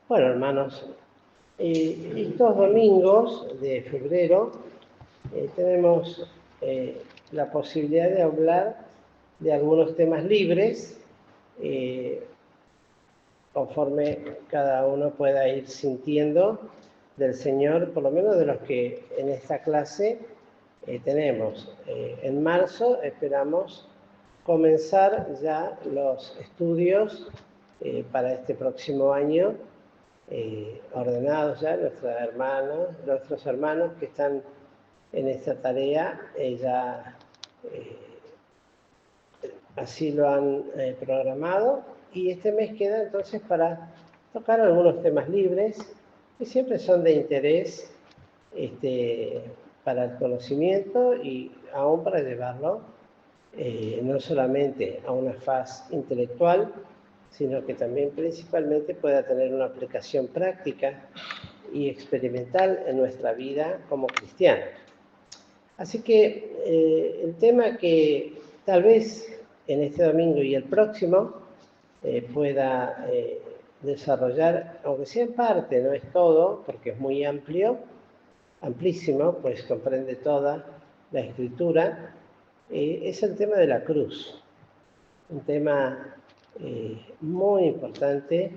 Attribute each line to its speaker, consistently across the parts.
Speaker 1: Bueno, hermanos, estos domingos de febrero tenemos la posibilidad de hablar de algunos temas libres, conforme cada uno pueda ir sintiendo del Señor, por lo menos de los que en esta clase tenemos. En marzo esperamos comenzar ya los estudios para este próximo año, ordenados ya nuestros hermanos que están en esta tarea, ya así lo han programado, y este mes queda entonces para tocar algunos temas libres que siempre son de interés para el conocimiento y aún para llevarlo no solamente a una faz intelectual, sino que también principalmente pueda tener una aplicación práctica y experimental en nuestra vida como cristianos. Así que el tema que tal vez en este domingo y el próximo pueda desarrollar, aunque sea en parte, no es todo, porque es muy amplio, amplísimo, pues comprende toda la Escritura, es el tema de la cruz. Un tema muy importante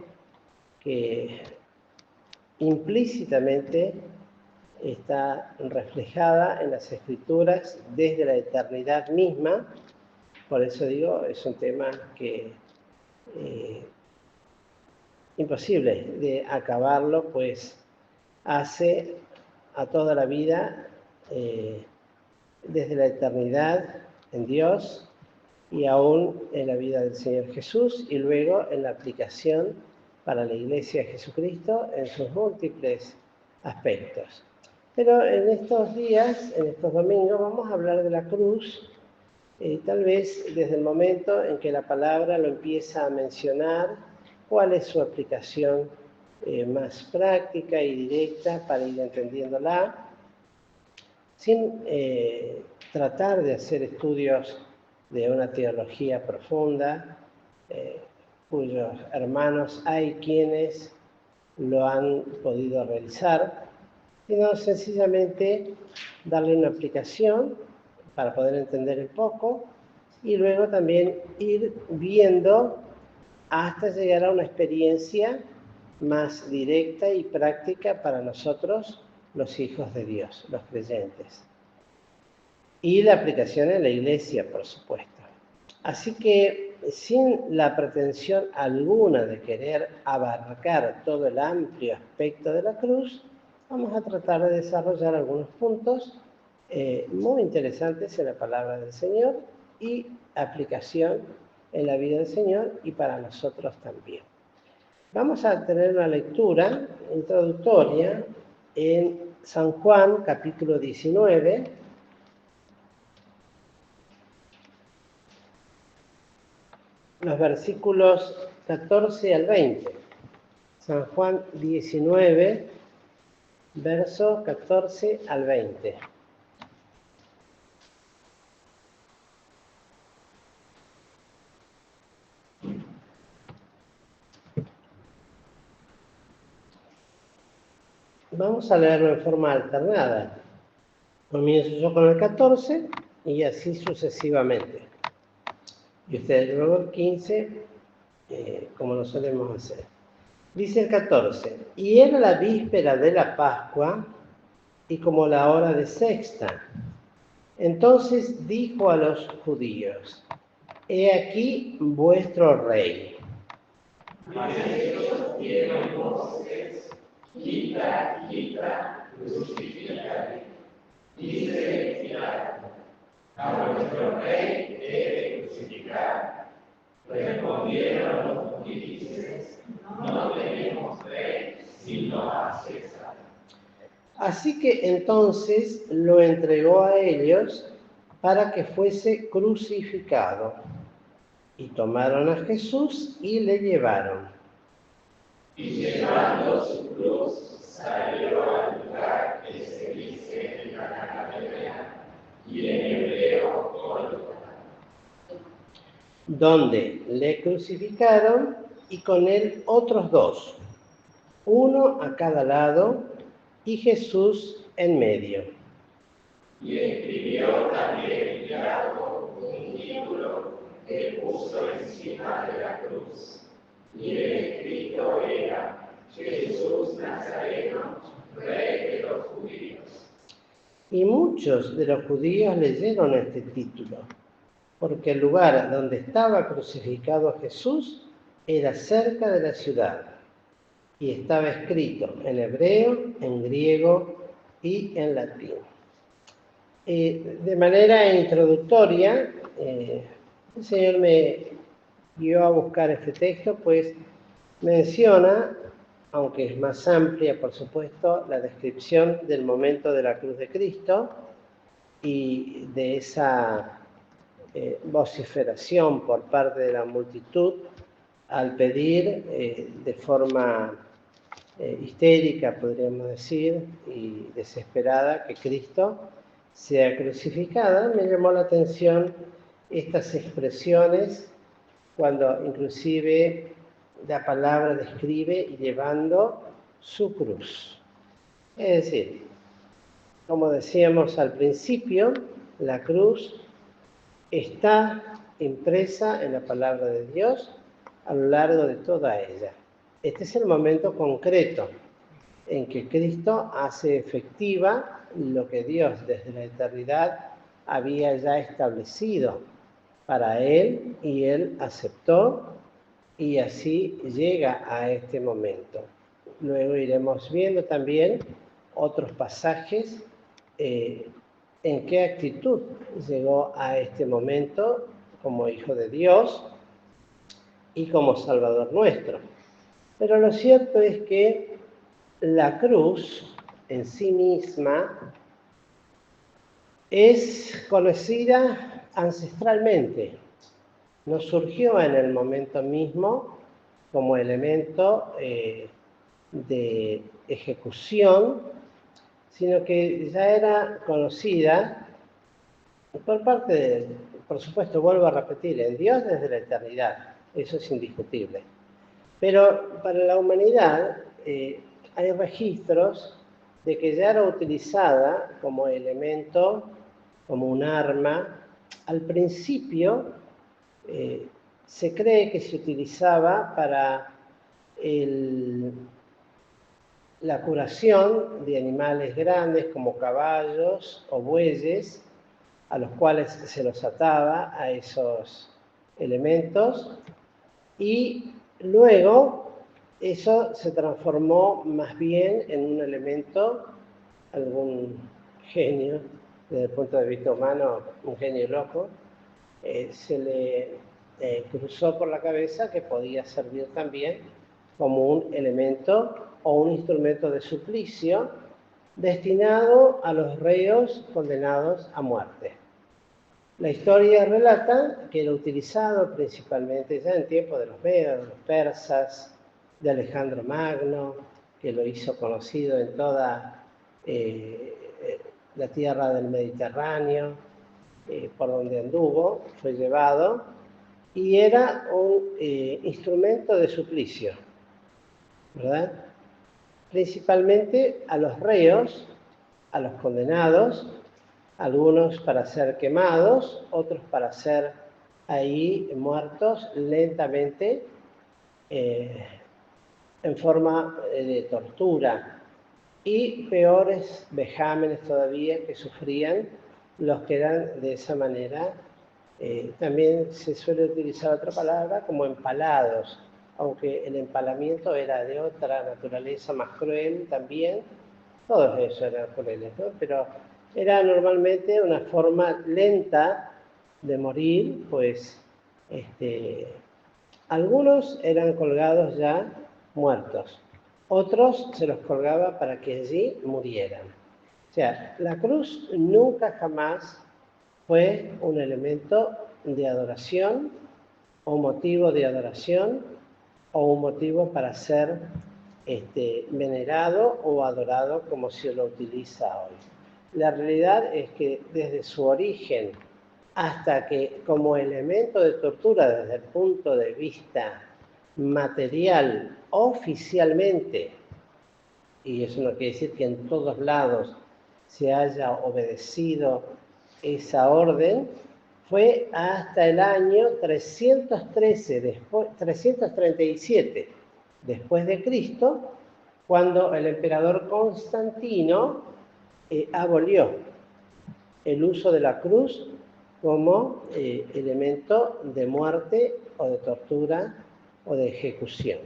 Speaker 1: que implícitamente está reflejada en las Escrituras desde la eternidad misma. Por eso digo, es un tema que imposible de acabarlo, pues hace a toda la vida desde la eternidad en Dios y aún en la vida del Señor Jesús, y luego en la aplicación para la Iglesia de Jesucristo en sus múltiples aspectos. Pero en estos días, en estos domingos, vamos a hablar de la cruz, tal vez desde el momento en que la palabra lo empieza a mencionar, cuál es su aplicación más práctica y directa para ir entendiéndola, sin tratar de hacer estudios de una teología profunda, cuyos hermanos hay quienes lo han podido realizar, sino sencillamente darle una aplicación para poder entender un poco y luego también ir viendo hasta llegar a una experiencia más directa y práctica para nosotros, los hijos de Dios, los creyentes. Y la aplicación en la Iglesia, por supuesto. Así que, sin la pretensión alguna de querer abarcar todo el amplio aspecto de la cruz, vamos a tratar de desarrollar algunos puntos muy interesantes en la palabra del Señor y aplicación en la vida del Señor y para nosotros también. Vamos a tener una lectura introductoria en San Juan, capítulo 19, los versículos 14 al 20. San Juan 19, versos 14 al 20. Vamos a leerlo en forma alternada. Comienzo yo con el 14 y así sucesivamente. Y ustedes luego el 15, como lo solemos hacer. Dice el 14, y era la víspera de la Pascua y como la hora de sexta. Entonces dijo a los judíos, he aquí vuestro rey.
Speaker 2: Mas ellos dieron voces, quita, crucifícale. Dice Pilato, a vuestro rey he de crucificar. Respondieron los pontífices, no tenemos rey sino a César.
Speaker 1: Así que entonces lo entregó a ellos para que fuese crucificado. Y tomaron a Jesús y le llevaron.
Speaker 2: Y llevando su cruz, salió al lugar que se dice en la Galilea, y en hebreo Gólgota,
Speaker 1: donde le crucificaron y con él otros dos, uno a cada lado y Jesús en medio.
Speaker 2: Y escribió también Pilato un título que puso encima de la cruz. Y el escrito era: Jesús Nazareno, Rey de los judíos.
Speaker 1: Y muchos de los judíos leyeron este título, porque el lugar donde estaba crucificado Jesús era cerca de la ciudad, y estaba escrito en hebreo, en griego y en latín. De manera introductoria, el Señor me guió a buscar este texto, pues menciona, aunque es más amplia, por supuesto, la descripción del momento de la cruz de Cristo y de esa vociferación por parte de la multitud al pedir de forma histérica, podríamos decir, y desesperada que Cristo sea crucificada. Me llamó la atención estas expresiones cuando inclusive la palabra describe llevando su cruz. Es decir, como decíamos al principio, la cruz está impresa en la palabra de Dios a lo largo de toda ella. Este es el momento concreto en que Cristo hace efectiva lo que Dios desde la eternidad había ya establecido para él, y él aceptó, y así llega a este momento. Luego iremos viendo también otros pasajes en qué actitud llegó a este momento como Hijo de Dios y como Salvador nuestro. Pero lo cierto es que la cruz en sí misma es conocida ancestralmente. No surgió en el momento mismo como elemento de ejecución, sino que ya era conocida por parte de, por supuesto, vuelvo a repetir, en Dios desde la eternidad. Eso es indiscutible. Pero para la humanidad hay registros de que ya era utilizada como elemento, como un arma. Al principio se cree que se utilizaba para la curación de animales grandes como caballos o bueyes, a los cuales se los ataba a esos elementos, y luego eso se transformó más bien en un elemento, algún genio, desde el punto de vista humano, un genio loco, se le cruzó por la cabeza que podía servir también como un elemento o un instrumento de suplicio destinado a los reos condenados a muerte. La historia relata que era utilizado principalmente ya en tiempos de los medos, de los persas, de Alejandro Magno, que lo hizo conocido en toda la tierra del Mediterráneo, por donde anduvo, fue llevado, y era un instrumento de suplicio, ¿verdad? Principalmente a los reos, a los condenados, algunos para ser quemados, otros para ser ahí muertos lentamente en forma de tortura, y peores vejámenes todavía que sufrían los que eran de esa manera. También se suele utilizar otra palabra como empalados, aunque el empalamiento era de otra naturaleza, más cruel también. Todos ellos eran crueles, ¿no? Pero era normalmente una forma lenta de morir, pues algunos eran colgados ya muertos, otros se los colgaba para que allí murieran. O sea, la cruz nunca jamás fue un elemento de adoración o motivo de adoración o un motivo para ser venerado o adorado como se lo utiliza hoy. La realidad es que desde su origen hasta que como elemento de tortura desde el punto de vista material oficialmente y eso no quiere decir que en todos lados se haya obedecido esa orden, fue hasta el año 337 después de Cristo, cuando el emperador Constantino abolió el uso de la cruz como elemento de muerte o de tortura o de ejecución.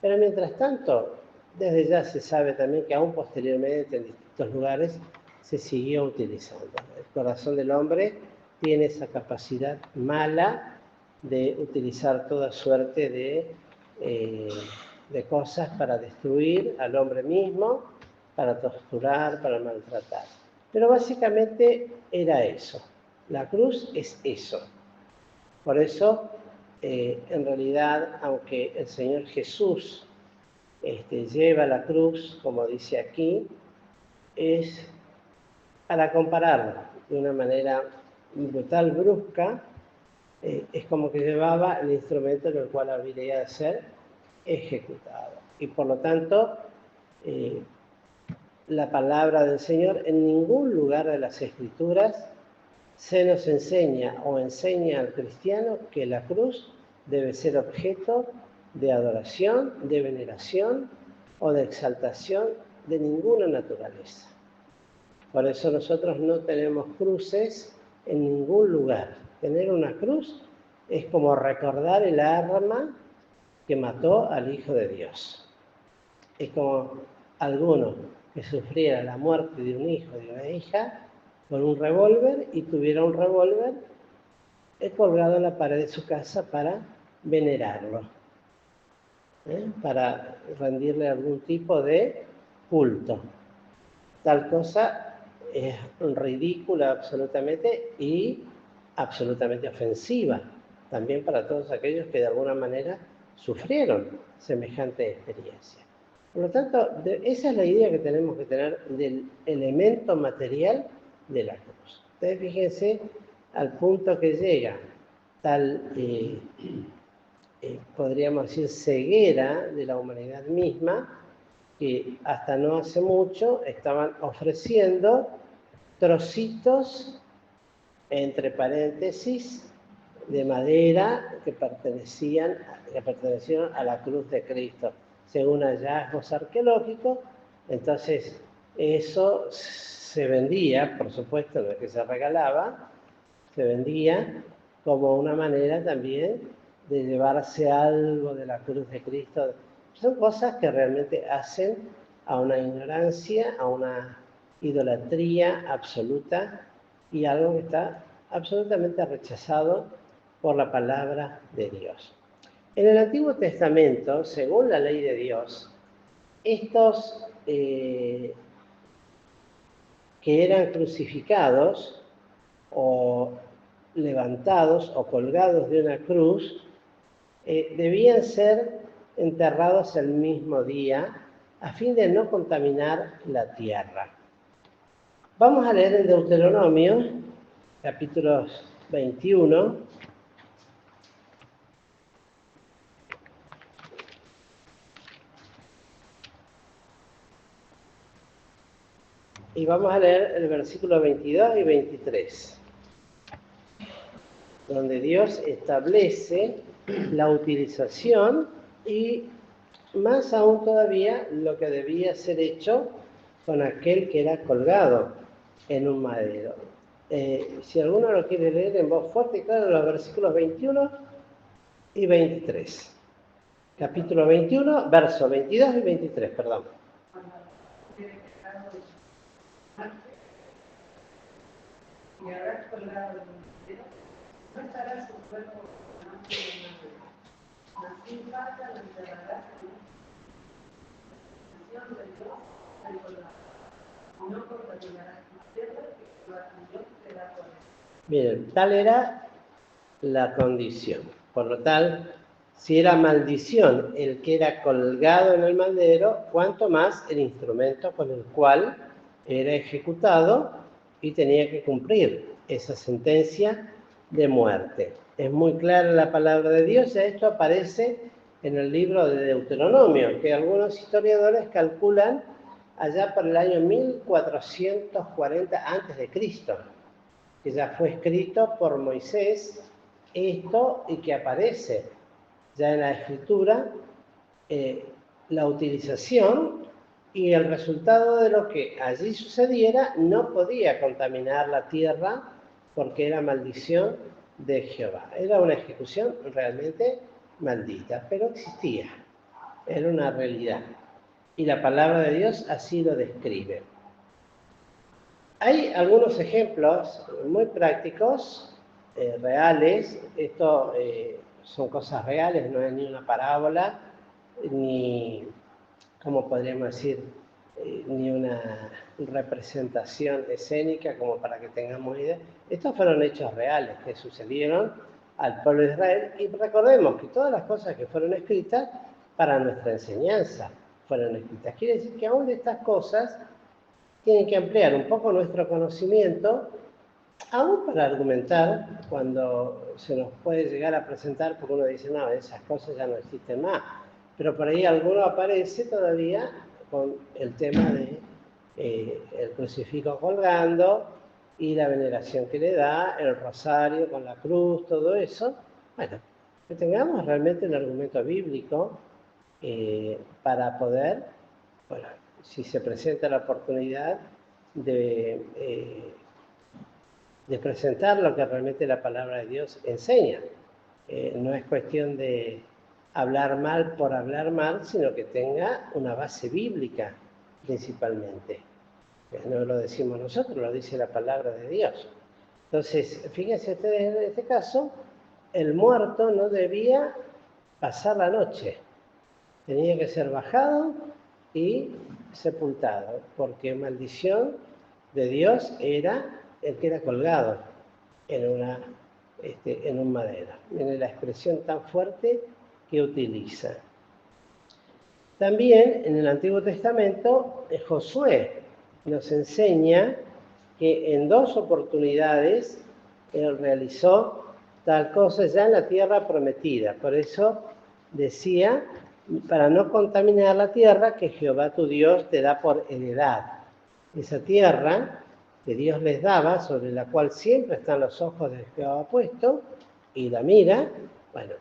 Speaker 1: Pero mientras tanto, desde ya se sabe también que aún posteriormente en distintos lugares se siguió utilizando. El corazón del hombre tiene esa capacidad mala de utilizar toda suerte de cosas para destruir al hombre mismo, para torturar, para maltratar. Pero básicamente era eso. La cruz es eso. Por eso, en realidad, aunque el Señor Jesús lleva la cruz, como dice aquí, es para compararlo de una manera brutal, brusca, es como que llevaba el instrumento en el cual habría de ser ejecutado. Y por lo tanto, la palabra del Señor en ningún lugar de las Escrituras se nos enseña o enseña al cristiano que la cruz debe ser objeto de adoración, de veneración o de exaltación de ninguna naturaleza. Por eso nosotros no tenemos cruces en ningún lugar. Tener una cruz es como recordar el arma que mató al Hijo de Dios. Es como alguno que sufriera la muerte de un hijo, de una hija, con un revólver y tuviera un revólver colgado en la pared de su casa para venerarlo, para rendirle algún tipo de culto. Tal cosa es ridícula absolutamente y absolutamente ofensiva también para todos aquellos que de alguna manera sufrieron semejante experiencia. Por lo tanto, esa es la idea que tenemos que tener del elemento material de la cruz. Ustedes fíjense al punto que llega tal, podríamos decir, ceguera de la humanidad misma, que hasta no hace mucho estaban ofreciendo trocitos, entre paréntesis, de madera que pertenecían a la cruz de Cristo, según hallazgos arqueológicos. Entonces, eso se vendía, por supuesto, no es que se regalaba, se vendía como una manera también de llevarse algo de la cruz de Cristo. Son cosas que realmente hacen a una ignorancia, a una idolatría absoluta y algo que está absolutamente rechazado por la palabra de Dios. En el Antiguo Testamento, según la ley de Dios, estos que eran crucificados o levantados o colgados de una cruz, debían ser enterrados el mismo día a fin de no contaminar la tierra. Vamos a leer en Deuteronomio, capítulo 21. Y vamos a leer el versículo 22 y 23, donde Dios establece la utilización y más aún todavía lo que debía ser hecho con aquel que era colgado en un madero. Si alguno lo quiere leer en voz fuerte, claro, los versículos 21 y 23. Capítulo 21, versos 22 y 23, perdón.
Speaker 2: Y habrás colgado el madero, no estará su cuerpo más que el madero. Así pasa lo enterrarás en la nación de Dios al colgado. No contaminarás tu tierra, que Dios te da por él.
Speaker 1: Miren, tal era la condición. Por lo tal, si era maldición el que era colgado en el madero, cuanto más el instrumento con el cual era ejecutado y tenía que cumplir esa sentencia de muerte. Es muy clara la palabra de Dios, y esto aparece en el libro de Deuteronomio, que algunos historiadores calculan allá por el año 1440 a.C., que ya fue escrito por Moisés esto y que aparece ya en la escritura la utilización y el resultado de lo que allí sucediera no podía contaminar la tierra porque era maldición de Jehová. Era una ejecución realmente maldita, pero existía, era una realidad. Y la palabra de Dios así lo describe. Hay algunos ejemplos muy prácticos, reales. Esto son cosas reales, no es ni una parábola, ni, ¿cómo podríamos decir? Ni una representación escénica como para que tengamos idea. Estos fueron hechos reales que sucedieron al pueblo de Israel y recordemos que todas las cosas que fueron escritas para nuestra enseñanza fueron escritas. Quiere decir que aún de estas cosas tienen que ampliar un poco nuestro conocimiento, aún para argumentar cuando se nos puede llegar a presentar, porque uno dice, no, esas cosas ya no existen más. Pero por ahí alguno aparece todavía con el tema de el crucifijo colgando y la veneración que le da, el rosario con la cruz, todo eso. Bueno, que tengamos realmente un argumento bíblico para poder, bueno, si se presenta la oportunidad de presentar lo que realmente la palabra de Dios enseña. No es cuestión de hablar mal por hablar mal, sino que tenga una base bíblica principalmente. No lo decimos nosotros, lo dice la palabra de Dios. Entonces, fíjense ustedes en este caso, el muerto no debía pasar la noche. Tenía que ser bajado y sepultado, porque maldición de Dios era el que era colgado en un madero. Miren la expresión tan fuerte que utiliza. También en el Antiguo Testamento, Josué nos enseña que en 2 oportunidades él realizó tal cosa ya en la tierra prometida. Por eso decía, para no contaminar la tierra que Jehová tu Dios te da por heredad. Esa tierra que Dios les daba, sobre la cual siempre están los ojos de Jehová puestos, y la mira, bueno,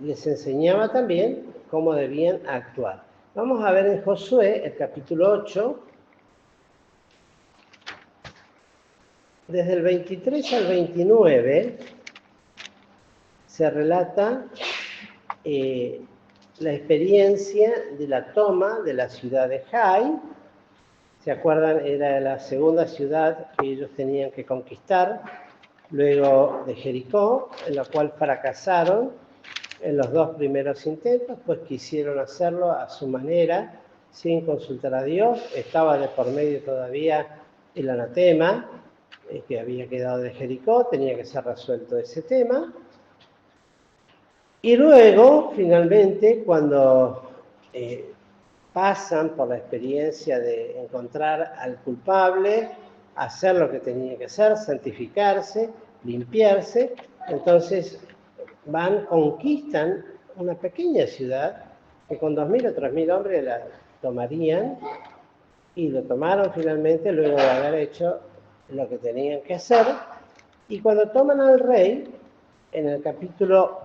Speaker 1: les enseñaba también cómo debían actuar. Vamos a ver en Josué, el capítulo 8, desde el 23 al 29, se relata la experiencia de la toma de la ciudad de Jai. ¿Se acuerdan? Era la segunda ciudad que ellos tenían que conquistar, luego de Jericó, en la cual fracasaron en los 2 primeros intentos, pues quisieron hacerlo a su manera, sin consultar a Dios. Estaba de por medio todavía el anatema que había quedado de Jericó, tenía que ser resuelto ese tema. Y luego, finalmente, cuando pasan por la experiencia de encontrar al culpable, hacer lo que tenía que hacer, santificarse, limpiarse, entonces conquistan una pequeña ciudad que con 2.000 o 3.000 hombres la tomarían, y lo tomaron finalmente luego de haber hecho lo que tenían que hacer. Y cuando toman al rey, en el capítulo,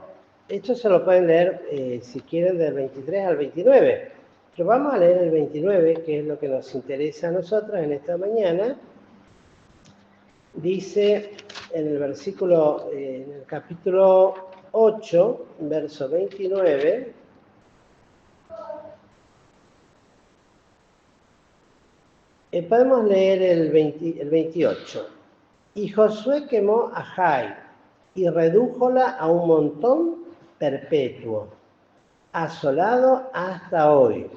Speaker 1: esto se lo pueden leer si quieren del 23 al 29, pero vamos a leer el 29, que es lo que nos interesa a nosotros en esta mañana. Dice en el versículo, en el capítulo 8, verso 29, podemos leer el 28. Y Josué quemó a Jai y redújola a un montón perpetuo, asolado hasta hoy.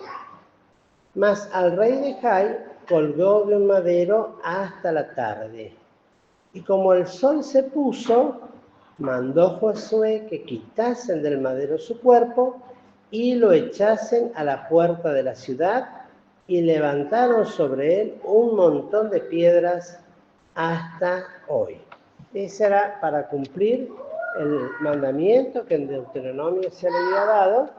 Speaker 1: Mas al rey de Jai colgó de un madero hasta la tarde. Y como el sol se puso, mandó Josué que quitasen del madero su cuerpo y lo echasen a la puerta de la ciudad, y levantaron sobre él un montón de piedras hasta hoy. Ese era para cumplir el mandamiento que en Deuteronomio se le había dado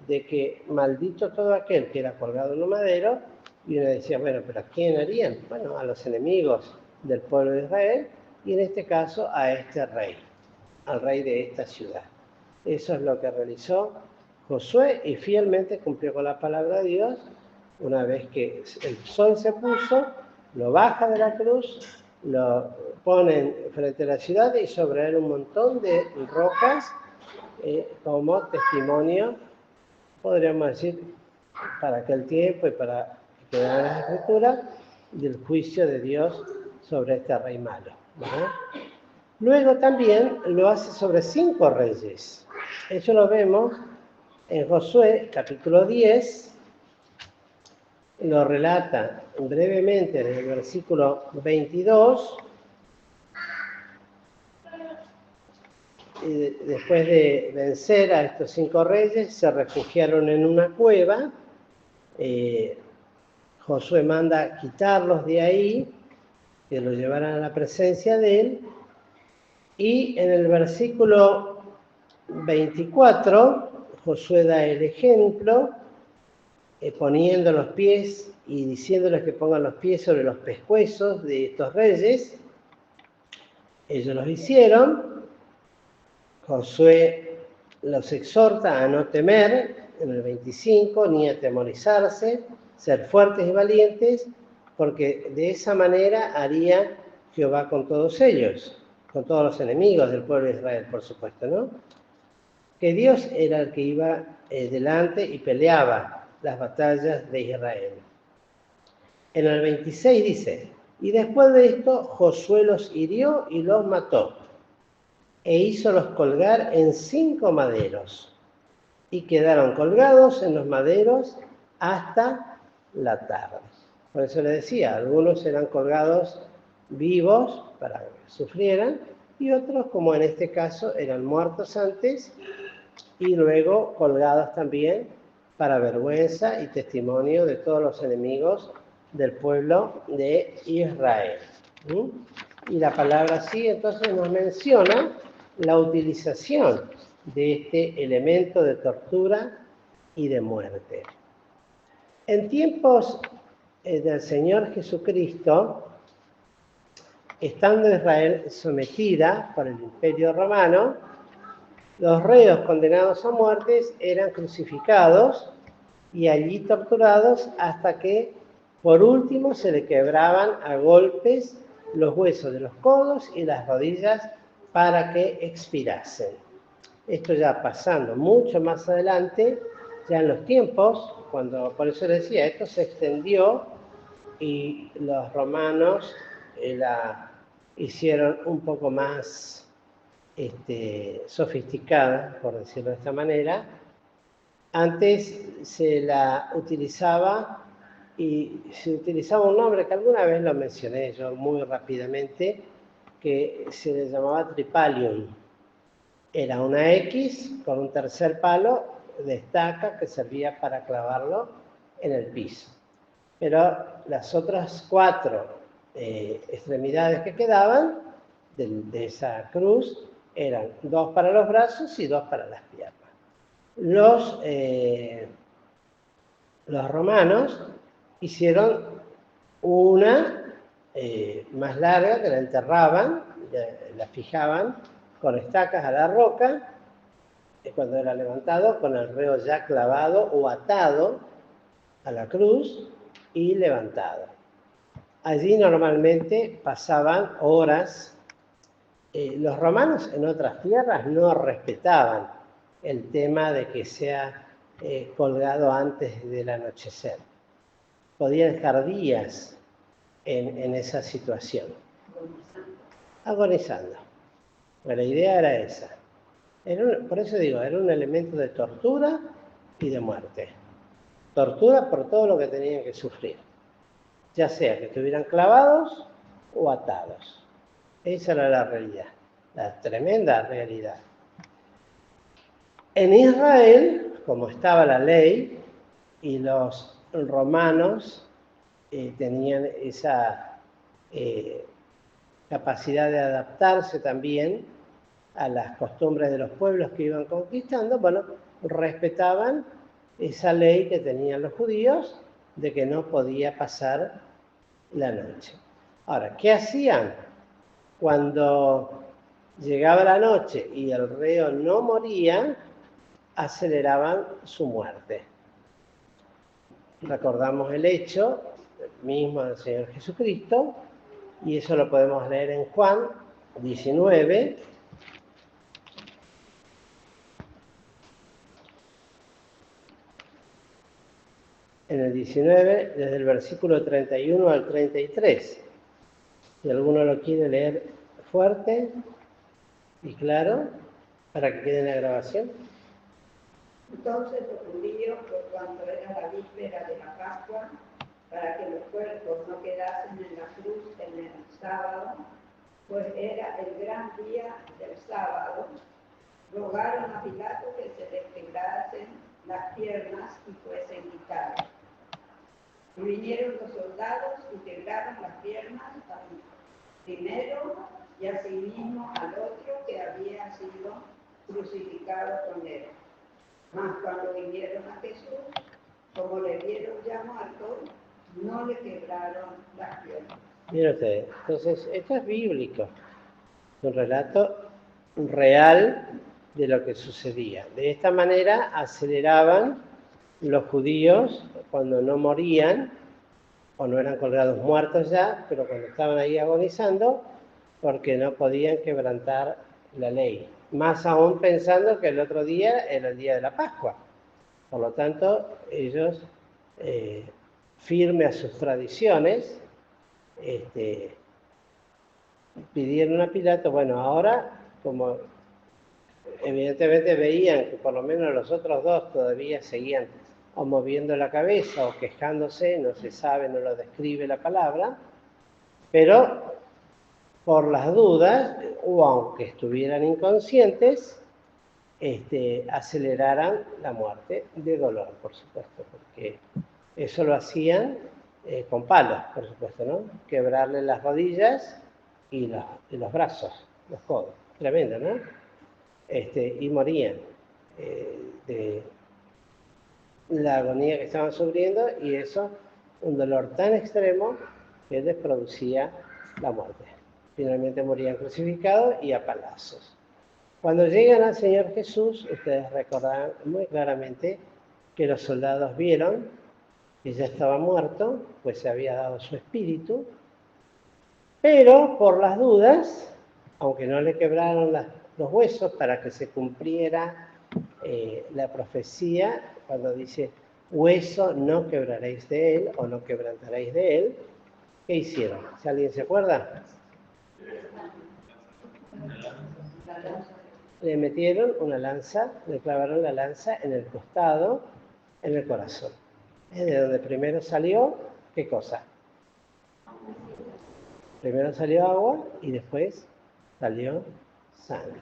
Speaker 1: de que maldito todo aquel que era colgado en un madero, y uno decía, bueno, pero ¿a quién harían? Bueno, a los enemigos del pueblo de Israel, y en este caso a este rey, al rey de esta ciudad. Eso es lo que realizó Josué y fielmente cumplió con la palabra de Dios. Una vez que el sol se puso, lo baja de la cruz, lo ponen frente a la ciudad y sobre él un montón de rocas como testimonio, podríamos decir, para aquel tiempo y para que quedaran las escrituras, del juicio de Dios sobre este rey malo, ¿verdad? Luego también lo hace sobre 5 reyes. Eso lo vemos en Josué, capítulo 10, lo relata brevemente en el versículo 22. Y después de vencer a estos 5 reyes, se refugiaron en una cueva. Josué manda quitarlos de ahí, que los llevaran a la presencia de él. Y en el versículo 24, Josué da el ejemplo, poniendo los pies y diciéndoles que pongan los pies sobre los pescuezos de estos reyes. Ellos los hicieron. Josué los exhorta a no temer, en el 25, ni a atemorizarse, ser fuertes y valientes, porque de esa manera haría Jehová con todos ellos, con todos los enemigos del pueblo de Israel, por supuesto, ¿no? Que Dios era el que iba delante y peleaba las batallas de Israel. En el 26 dice, y después de esto Josué los hirió y los mató, e hízolos colgar en 5 maderos, y quedaron colgados en los maderos hasta la tarde. Por eso le decía, algunos eran colgados vivos para que sufrieran, y otros, como en este caso, eran muertos antes, y luego colgados también para vergüenza y testimonio de todos los enemigos del pueblo de Israel. Y la palabra sí, entonces nos menciona la utilización de este elemento de tortura y de muerte. En tiempos del Señor Jesucristo, estando Israel sometida por el Imperio Romano, los reos condenados a muertes eran crucificados y allí torturados hasta que, por último, se le quebraban a golpes los huesos de los codos y las rodillas para que expirasen. Esto ya pasando mucho más adelante, ya en los tiempos, cuando, por eso decía, esto se extendió y los romanos la hicieron un poco más sofisticada, por decirlo de esta manera. Antes se la utilizaba y se utilizaba un nombre que alguna vez lo mencioné yo muy rápidamente, que se le llamaba tripalium. Era una X con un tercer palo de estaca que servía para clavarlo en el piso. Pero las otras 4 extremidades que quedaban de esa cruz eran 2 para los brazos y 2 para las piernas. Los romanos hicieron una más larga que la enterraban, la fijaban con estacas a la roca, cuando era levantado, con el reo ya clavado o atado a la cruz y levantado. Allí normalmente pasaban horas. Los romanos en otras tierras no respetaban el tema de que sea colgado antes del anochecer. Podían dejar días en esa situación. Agonizando. Bueno, la idea era esa. Por eso digo, era un elemento de tortura y de muerte. Tortura por todo lo que tenían que sufrir. Ya sea que estuvieran clavados o atados. Esa era la realidad, la tremenda realidad. En Israel, como estaba la ley, y los romanos tenían esa capacidad de adaptarse también a las costumbres de los pueblos que iban conquistando, bueno, respetaban esa ley que tenían los judíos de que no podía pasar la noche. Ahora, ¿qué hacían? Cuando llegaba la noche y el reo no moría, aceleraban su muerte. Recordamos el hecho mismo del Señor Jesucristo, y eso lo podemos leer en Juan 19. En el 19, desde el versículo 31 al 33. Si alguno lo quiere leer fuerte y claro, para que quede en la grabación.
Speaker 2: Entonces los judíos, por cuanto era la víspera de la Pascua, para que los cuerpos no quedasen en la cruz en el sábado, pues era el gran día del sábado, rogaron a Pilato que se les quebrasen las piernas y fuesen quitadas. Y vinieron los soldados y quebraron las piernas al primero y asimismo al otro que había sido crucificado con él. Mas cuando vinieron a Jesús, como le vieron ya muerto, no le quebraron las piernas.
Speaker 1: Miren ustedes, entonces esto es bíblico, un relato real de lo que sucedía. De esta manera aceleraban los judíos cuando no morían o no eran colgados muertos ya, pero cuando estaban ahí agonizando, porque no podían quebrantar la ley. Más aún pensando que el otro día era el día de la Pascua. Por lo tanto, ellos, firme a sus tradiciones, pidieron a Pilato, bueno, ahora, como evidentemente veían que por lo menos los otros dos todavía seguían o moviendo la cabeza o quejándose, no se sabe, no lo describe la palabra, pero por las dudas, o aunque estuvieran inconscientes, aceleraran la muerte de dolor, por supuesto, porque eso lo hacían con palos, por supuesto, ¿no? Quebrarle las rodillas y los brazos, los codos. Tremendo, ¿no? Y morían de la agonía que estaban sufriendo, y eso, un dolor tan extremo que les producía la muerte. Finalmente morían crucificados y a palazos. Cuando llegan al Señor Jesús, ustedes recordarán muy claramente que los soldados vieron que ya estaba muerto, pues se había dado su espíritu, pero por las dudas, aunque no le quebraron los huesos para que se cumpliera la profecía, cuando dice, hueso no quebraréis de él o no quebrantaréis de él, ¿qué hicieron? ¿Si alguien se acuerda? Le metieron una lanza, le clavaron la lanza en el costado, en el corazón. Es de donde primero salió, ¿qué cosa? Primero salió agua y después salió sangre.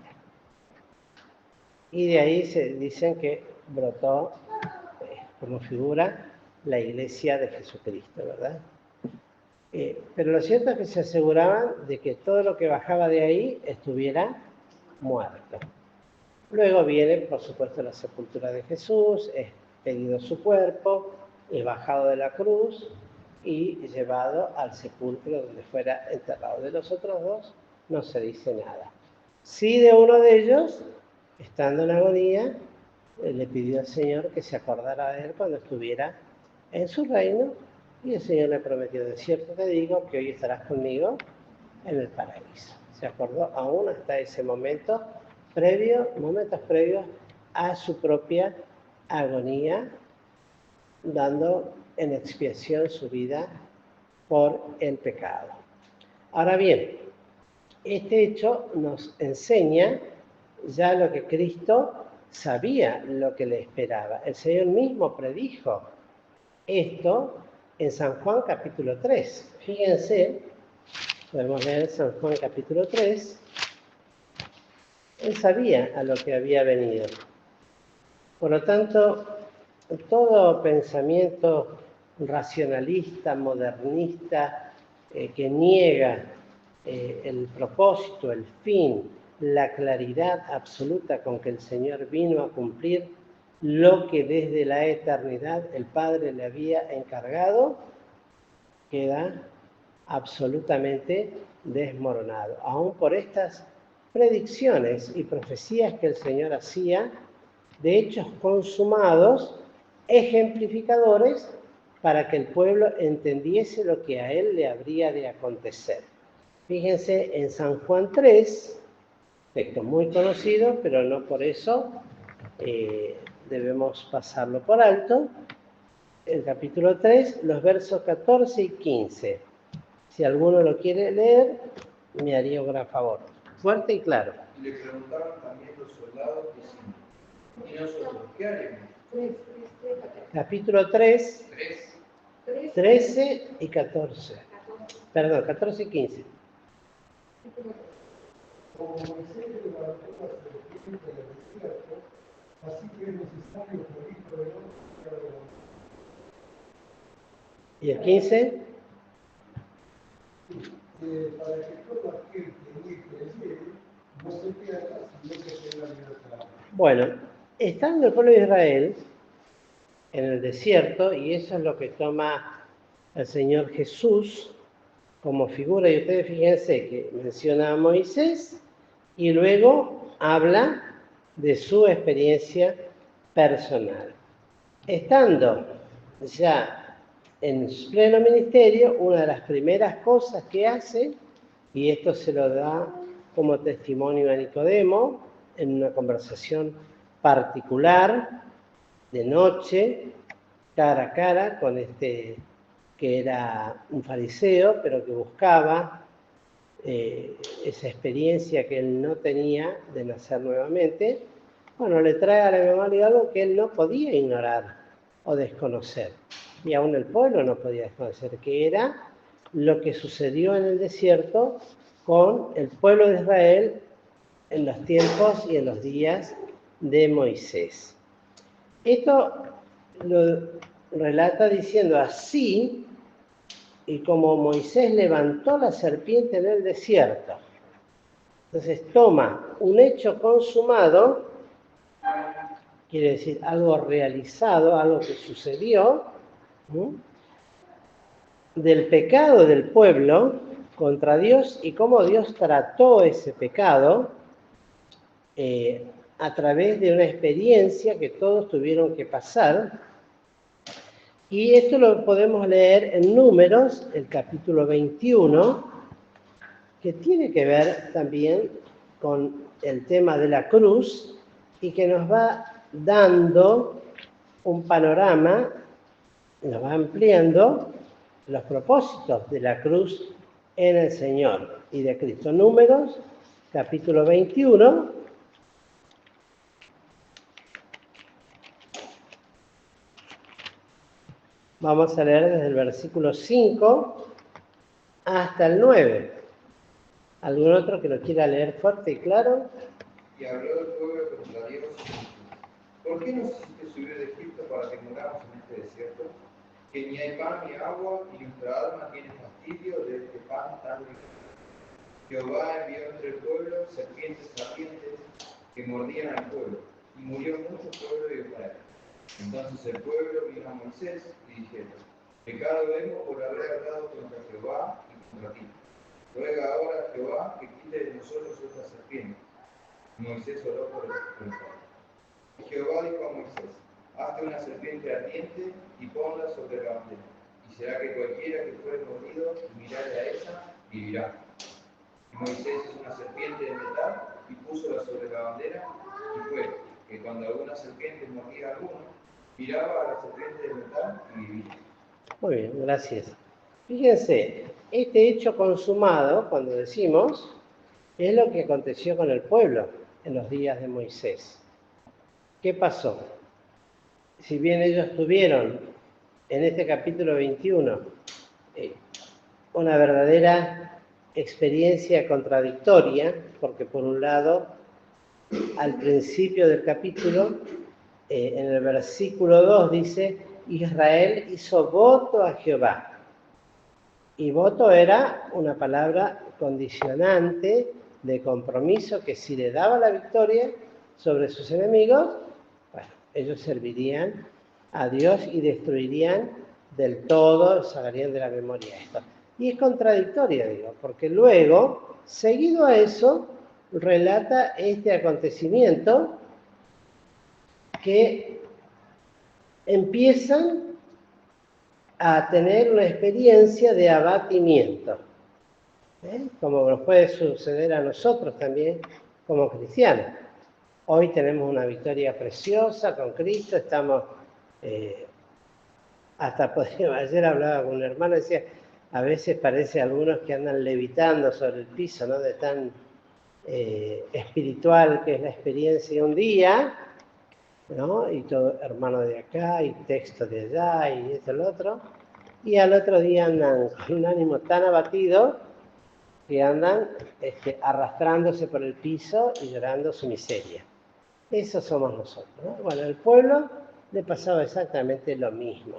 Speaker 1: Y de ahí se dicen que brotó como figura la iglesia de Jesucristo, ¿verdad? Pero lo cierto es que se aseguraban de que todo lo que bajaba de ahí estuviera muerto. Luego viene, por supuesto, la sepultura de Jesús, es pedido su cuerpo, es bajado de la cruz y llevado al sepulcro donde fuera enterrado. De los otros dos no se dice nada. Sí, de uno de ellos, estando en agonía, le pidió al Señor que se acordara de él cuando estuviera en su reino, y el Señor le prometió, de cierto te digo que hoy estarás conmigo en el paraíso. Se acordó aún hasta ese momento, momentos previos a su propia agonía, dando en expiación su vida por el pecado. Ahora bien, este hecho nos enseña ya lo que Cristo sabía, lo que le esperaba. El Señor mismo predijo esto en San Juan capítulo 3. Fíjense, podemos leer San Juan capítulo 3. Él sabía a lo que había venido. Por lo tanto, todo pensamiento racionalista, modernista, que niega el propósito, el fin la claridad absoluta con que el Señor vino a cumplir lo que desde la eternidad el Padre le había encargado, queda absolutamente desmoronado. Aún por estas predicciones y profecías que el Señor hacía, de hechos consumados, ejemplificadores para que el pueblo entendiese lo que a él le habría de acontecer. Fíjense en San Juan 3, texto muy conocido, pero no por eso debemos pasarlo por alto. El capítulo 3, los versos 14 y 15. Si alguno lo quiere leer, me haría un gran favor. Fuerte y claro.
Speaker 3: Le preguntaron también los soldados diciendo, ¿y nosotros qué haremos?
Speaker 1: Capítulo 3,
Speaker 3: 3.
Speaker 1: 13 y 14. Perdón, 14 y 15.
Speaker 4: Como Moisés levantó la serpiente del desierto, así que es necesario que el Hijo del Hombre sea levantado.
Speaker 1: ¿Y el 15?
Speaker 4: Para que todo aquel que en él creyere no se pierda, sino que tenga vida eterna.
Speaker 1: Bueno, estando el pueblo de Israel en el desierto, y eso es lo que toma el Señor Jesús como figura, y ustedes fíjense que menciona a Moisés y luego habla de su experiencia personal. Estando ya en su pleno ministerio, una de las primeras cosas que hace, y esto se lo da como testimonio a Nicodemo en una conversación particular de noche, cara a cara, con este que era un fariseo, pero que buscaba esa experiencia que él no tenía de nacer nuevamente. Bueno, le trae a la memoria algo que él no podía ignorar o desconocer. Y aún el pueblo no podía desconocer, que era lo que sucedió en el desierto con el pueblo de Israel en los tiempos y en los días de Moisés. Esto lo relata diciendo así, y como Moisés levantó la serpiente en el desierto. Entonces toma un hecho consumado, quiere decir algo realizado, algo que sucedió, ¿sí?, del pecado del pueblo contra Dios y cómo Dios trató ese pecado a través de una experiencia que todos tuvieron que pasar. Y esto lo podemos leer en Números, el capítulo 21, que tiene que ver también con el tema de la cruz y que nos va dando un panorama, nos va ampliando los propósitos de la cruz en el Señor y de Cristo. Números, capítulo 21. Vamos a leer desde el versículo 5 hasta el 9. ¿Algún otro que lo quiera leer fuerte y claro?
Speaker 3: Y habló el pueblo contra Dios y dijo, ¿por qué nos hiciste subir de Egipto para que muramos en este desierto? Que ni hay pan ni agua, y nuestra alma tiene fastidio de este pan tan difícil. Jehová envió entre el pueblo serpientes ardientes que mordían al pueblo, y murió mucho pueblo de Israel. Entonces el pueblo vino a Moisés y dijeron, pecado hemos por haber hablado contra Jehová y contra ti. Ruega ahora a Jehová que quite de nosotros esta serpiente. Moisés oró por el pueblo. Y Jehová dijo a Moisés, hazte una serpiente ardiente y ponla sobre la bandera. Y será que cualquiera que fuere mordido y mirare a esa, vivirá. Y Moisés hizo una serpiente de metal y púsola sobre la bandera, y fue que cuando alguna serpiente mordía a alguno, miraba a la serpiente de metal y vivía.
Speaker 1: Muy bien, gracias. Fíjense, este hecho consumado, cuando decimos, es lo que aconteció con el pueblo en los días de Moisés. ¿Qué pasó? Si bien ellos tuvieron en este capítulo 21 una verdadera experiencia contradictoria, porque por un lado, al principio del capítulo, en el versículo 2 dice, Israel hizo voto a Jehová. Y voto era una palabra condicionante de compromiso que si le daba la victoria sobre sus enemigos, bueno, ellos servirían a Dios y destruirían del todo, sacarían de la memoria esto. Y es contradictoria, digo, porque luego, seguido a eso, relata este acontecimiento que empiezan a tener una experiencia de abatimiento, como nos puede suceder a nosotros también como cristianos. Hoy tenemos una victoria preciosa con Cristo, estamos, ayer hablaba con un hermano y decía, a veces parece algunos que andan levitando sobre el piso, ¿no? De tan espiritual que es la experiencia de un día, ¿no? Y todo hermano de acá, y texto de allá, y esto, lo otro. Y al otro día andan con un ánimo tan abatido que andan arrastrándose por el piso y llorando su miseria. Eso somos nosotros, ¿no? Bueno, al pueblo le pasaba exactamente lo mismo.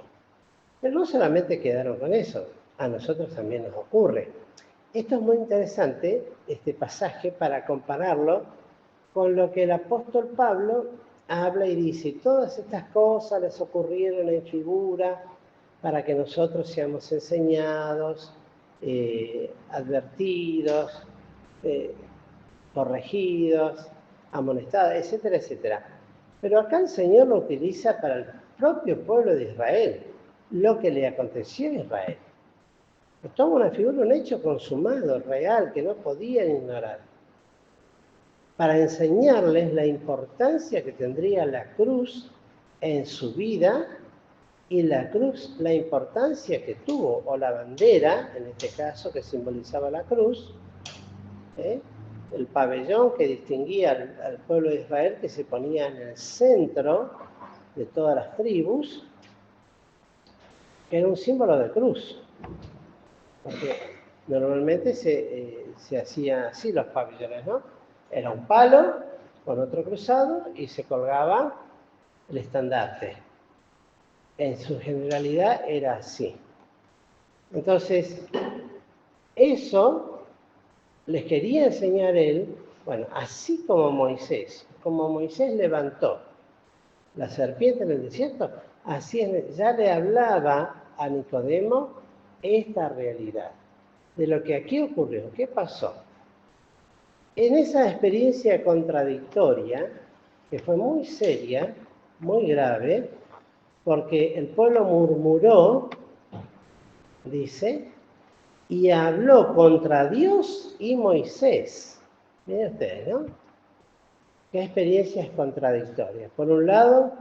Speaker 1: Pero no solamente quedaron con eso, a nosotros también nos ocurre. Esto es muy interesante, este pasaje, para compararlo con lo que el apóstol Pablo habla y dice, todas estas cosas les ocurrieron en figura para que nosotros seamos enseñados, advertidos, corregidos, amonestados, etcétera, etcétera. Pero acá el Señor lo utiliza para el propio pueblo de Israel, lo que le aconteció a Israel. Toma una figura, un hecho consumado, real, que no podían ignorar, para enseñarles la importancia que tendría la cruz en su vida y la cruz, la importancia que tuvo, o la bandera, en este caso, que simbolizaba la cruz, el pabellón que distinguía al pueblo de Israel, que se ponía en el centro de todas las tribus, que era un símbolo de cruz. Porque normalmente se hacían así los pabellones, ¿no? Era un palo con otro cruzado y se colgaba el estandarte. En su generalidad era así. Entonces, eso les quería enseñar él, bueno, así como Moisés levantó la serpiente en el desierto, así es, ya le hablaba a Nicodemo esta realidad de lo que aquí ocurrió. ¿Qué pasó? En esa experiencia contradictoria, que fue muy seria, muy grave, porque el pueblo murmuró, dice, y habló contra Dios y Moisés. Miren ustedes, ¿no? Qué experiencias contradictorias. Por un lado,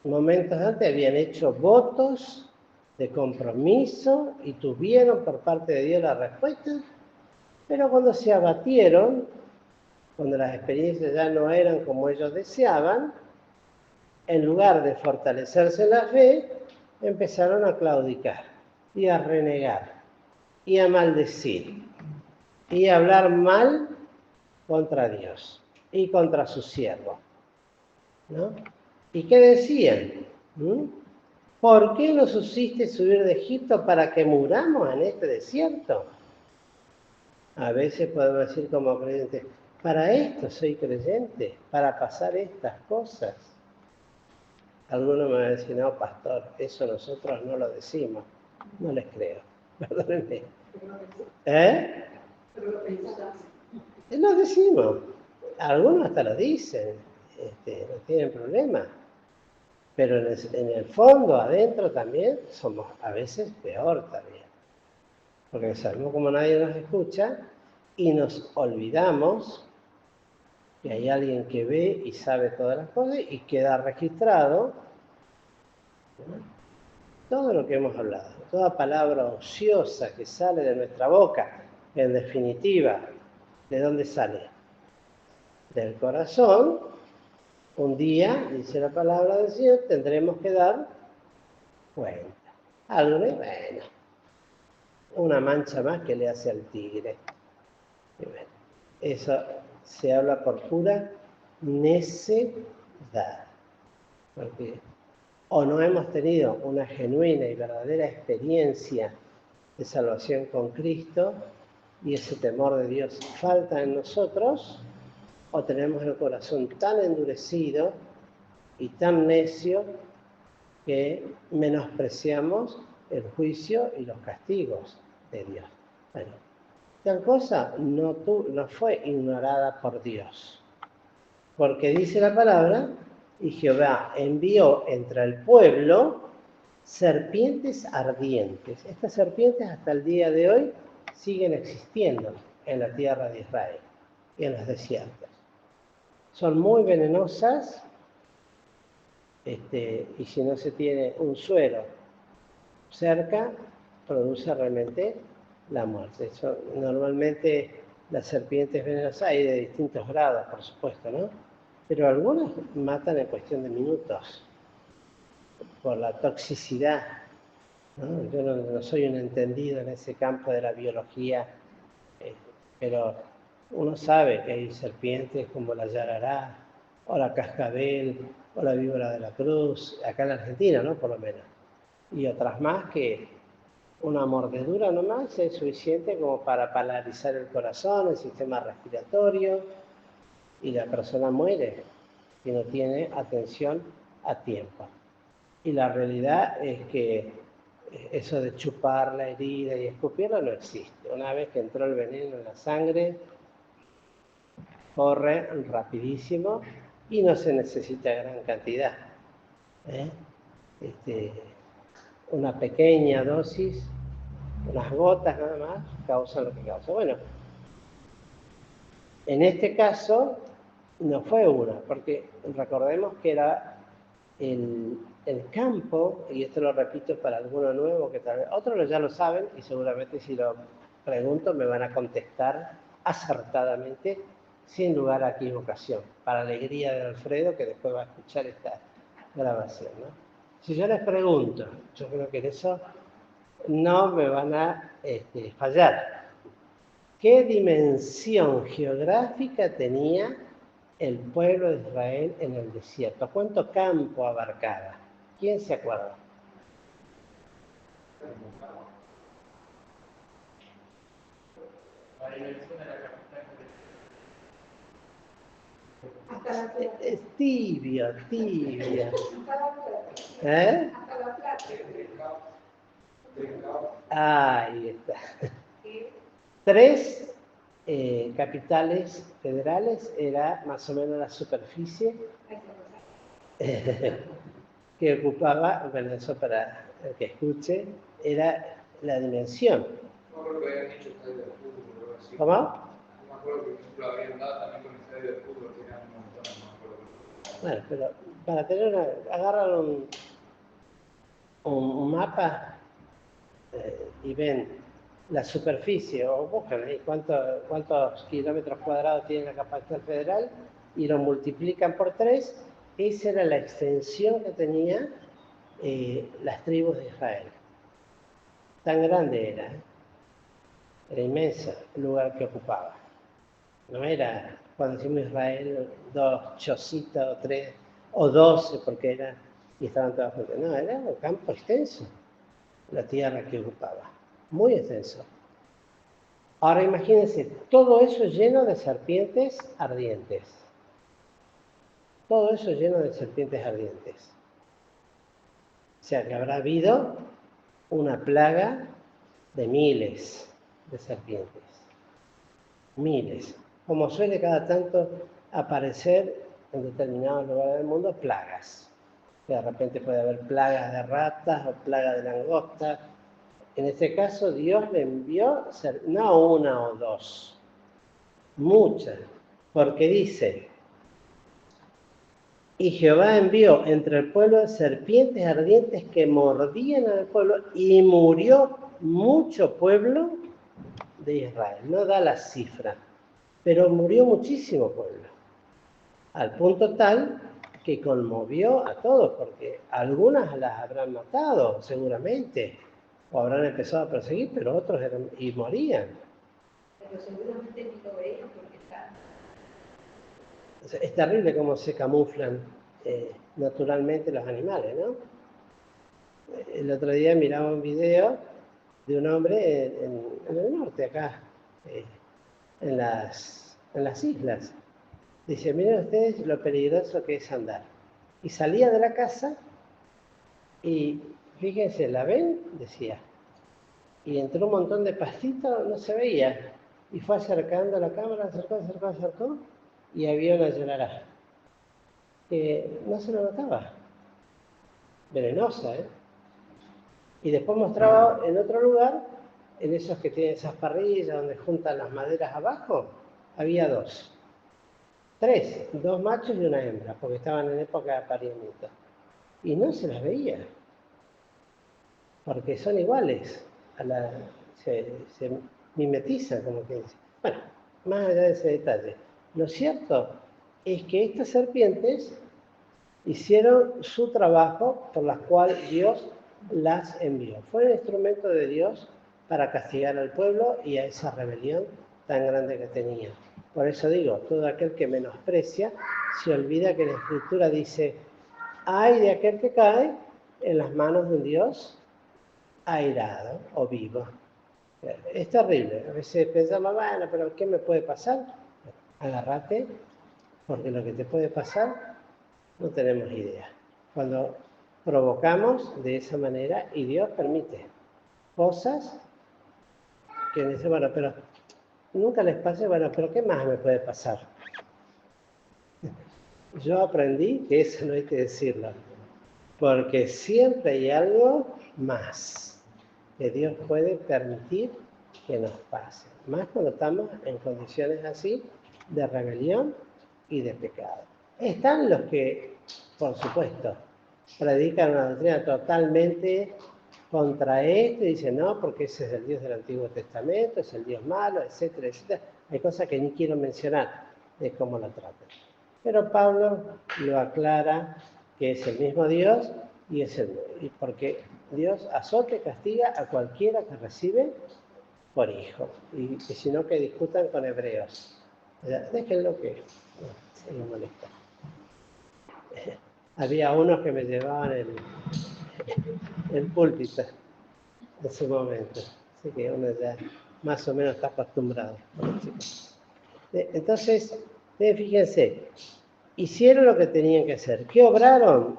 Speaker 1: momentos antes habían hecho votos de compromiso y tuvieron por parte de Dios la respuesta, pero cuando se abatieron, cuando las experiencias ya no eran como ellos deseaban, en lugar de fortalecerse en la fe, empezaron a claudicar y a renegar y a maldecir y a hablar mal contra Dios y contra su siervo, ¿no? ¿Y qué decían? ¿Por qué nos hiciste subir de Egipto para que muramos en este desierto? A veces podemos decir como creyentes, para esto soy creyente, para pasar estas cosas. Algunos me van a decir, no, pastor, eso nosotros no lo decimos. No les creo, perdónenme. Lo decimos. Algunos hasta lo dicen, no tienen problema. Pero en el fondo, adentro también, somos a veces peor también. Porque sabemos como nadie nos escucha y nos olvidamos que hay alguien que ve y sabe todas las cosas y queda registrado, ¿no? Todo lo que hemos hablado, toda palabra ociosa que sale de nuestra boca, en definitiva, ¿de dónde sale? Del corazón. Un día, dice la palabra del Señor, tendremos que dar cuenta. Algunos, bueno, una mancha más que le hace al tigre. Y bueno, eso se habla por pura necedad. Porque o no hemos tenido una genuina y verdadera experiencia de salvación con Cristo, y ese temor de Dios falta en nosotros, o tenemos el corazón tan endurecido y tan necio que menospreciamos el juicio y los castigos de Dios. Bueno, tal cosa no fue ignorada por Dios, porque dice la palabra, y Jehová envió entre el pueblo serpientes ardientes. Estas serpientes hasta el día de hoy siguen existiendo en la tierra de Israel y en los desiertos. Son muy venenosas, y si no se tiene un suero cerca, produce realmente la muerte. Normalmente las serpientes venenosas hay de distintos grados, por supuesto, ¿no? Pero algunas matan en cuestión de minutos por la toxicidad, ¿no? Yo no soy un entendido en ese campo de la biología, pero uno sabe que hay serpientes como la yarará, o la cascabel, o la víbora de la cruz, acá en la Argentina, ¿no? Por lo menos. Y otras más que una mordedura nomás es suficiente como para paralizar el corazón, el sistema respiratorio, y la persona muere si no tiene atención a tiempo. Y la realidad es que eso de chupar la herida y escupirla no existe. Una vez que entró el veneno en la sangre, corre rapidísimo y no se necesita gran cantidad. Una pequeña dosis, unas gotas nada más, causan lo que causa. Bueno, en este caso no fue una, porque recordemos que era el campo, y esto lo repito para alguno nuevo, que tal vez otros ya lo saben, y seguramente si lo pregunto me van a contestar acertadamente, sin lugar a equivocación, para alegría de Alfredo, que después va a escuchar esta grabación, ¿no? Si yo les pregunto, yo creo que en eso no me van a fallar. ¿Qué dimensión geográfica tenía el pueblo de Israel en el desierto? ¿Cuánto campo abarcaba? ¿Quién se acuerda?
Speaker 2: La dimensión de la capital.
Speaker 1: Es tibio. Ahí está. 3 capitales federales era más o menos la superficie que ocupaba, bueno, eso para el que escuche, era la dimensión.
Speaker 3: No me acuerdo que habían dicho estadio de fútbol o algo así.
Speaker 1: ¿Cómo?
Speaker 3: No me acuerdo que, por ejemplo, habían dado también con el estadio de fútbol, que eran un montón, no me acuerdo.
Speaker 1: Bueno, pero para tener agarran un mapa y ven la superficie, o buscan ahí cuántos kilómetros cuadrados tiene la capital federal, y lo multiplican por 3, esa era la extensión que tenía las tribus de Israel. Tan grande era inmenso el lugar que ocupaba. No era, cuando decimos Israel, 2 chocitas o 3, o 12, porque era, y estaban todas juntas. No, era un campo extenso, la tierra que ocupaba, muy extenso. Ahora imagínense, todo eso lleno de serpientes ardientes. Todo eso lleno de serpientes ardientes. O sea que habrá habido una plaga de miles de serpientes. Miles. Como suele cada tanto aparecer en determinados lugares del mundo, plagas. Que de repente puede haber plagas de ratas o plagas de langostas. En este caso, Dios le envió, no una o dos, muchas, porque dice, y Jehová envió entre el pueblo serpientes ardientes que mordían al pueblo, y murió mucho pueblo de Israel. No da la cifra, pero murió muchísimo pueblo, al punto tal que conmovió a todos, porque algunas las habrán matado seguramente, o habrán empezado a perseguir, pero otros y morían.
Speaker 5: Pero seguramente ni lo veían porque está.
Speaker 1: Es terrible cómo se camuflan naturalmente los animales, ¿no? El otro día miraba un video de un hombre en el norte, acá, en las islas. Dice, miren ustedes lo peligroso que es andar. Y salía de la casa y fíjense, ¿la ven? Decía. Y entró un montón de pastito, no se veía. Y fue acercando la cámara, acercó, y había una yarará. Que no se lo notaba. Venenosa, ¿eh? Y después mostraba en otro lugar, en esos que tienen esas parrillas donde juntan las maderas abajo, había 2. 3, 2 machos y una hembra, porque estaban en época de apareamiento. Y no se las veía, porque son iguales, se mimetizan, como que dice. Bueno, más allá de ese detalle. Lo cierto es que estas serpientes hicieron su trabajo por las cual Dios las envió. Fue el instrumento de Dios para castigar al pueblo y a esa rebelión tan grande que tenía. Por eso digo, todo aquel que menosprecia se olvida que la Escritura dice, ay de aquel que cae en las manos de un Dios airado o vivo. Es terrible. A veces pensamos, bueno, pero ¿qué me puede pasar? Agárrate, porque lo que te puede pasar no tenemos idea. Cuando provocamos de esa manera y Dios permite cosas que dicen, bueno, pero nunca les pase, bueno, pero ¿qué más me puede pasar? Yo aprendí que eso no hay que decirlo, porque siempre hay algo más que Dios puede permitir que nos pase, más cuando estamos en condiciones así de rebelión y de pecado. Están los que, por supuesto, predican una doctrina totalmente contra esto y dicen, no, porque ese es el Dios del Antiguo Testamento, es el Dios malo, etcétera, etcétera. Hay cosas que ni quiero mencionar de cómo lo tratan. Pero Pablo lo aclara que es el mismo Dios y porque Dios azota y castiga a cualquiera que recibe por hijo. Y si no, que discutan con hebreos. Déjenlo que se les molesta. Había unos que me llevaban el púlpito en ese momento. Así que uno ya más o menos está acostumbrado. Entonces, fíjense, hicieron lo que tenían que hacer. ¿Qué obraron?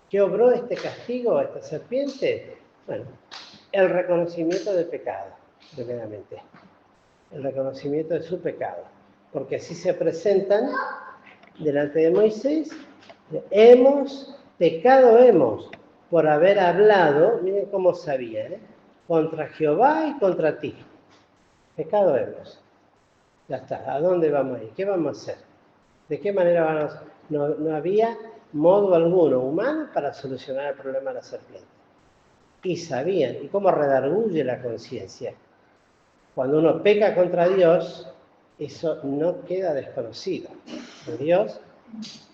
Speaker 1: ¿Qué obró este castigo a esta serpiente? Bueno, el reconocimiento del pecado, primeramente. El reconocimiento de su pecado. Porque así se presentan delante de Moisés. Pecado por haber hablado, miren cómo sabía, contra Jehová y contra ti. Pecado hemos. Ya está, ¿a dónde vamos a ir? ¿Qué vamos a hacer? ¿De qué manera vamos a hacer? No había modo alguno humano para solucionar el problema de la serpiente. Y sabían, ¿y cómo redarguye la conciencia? Cuando uno peca contra Dios, eso no queda desconocido. Dios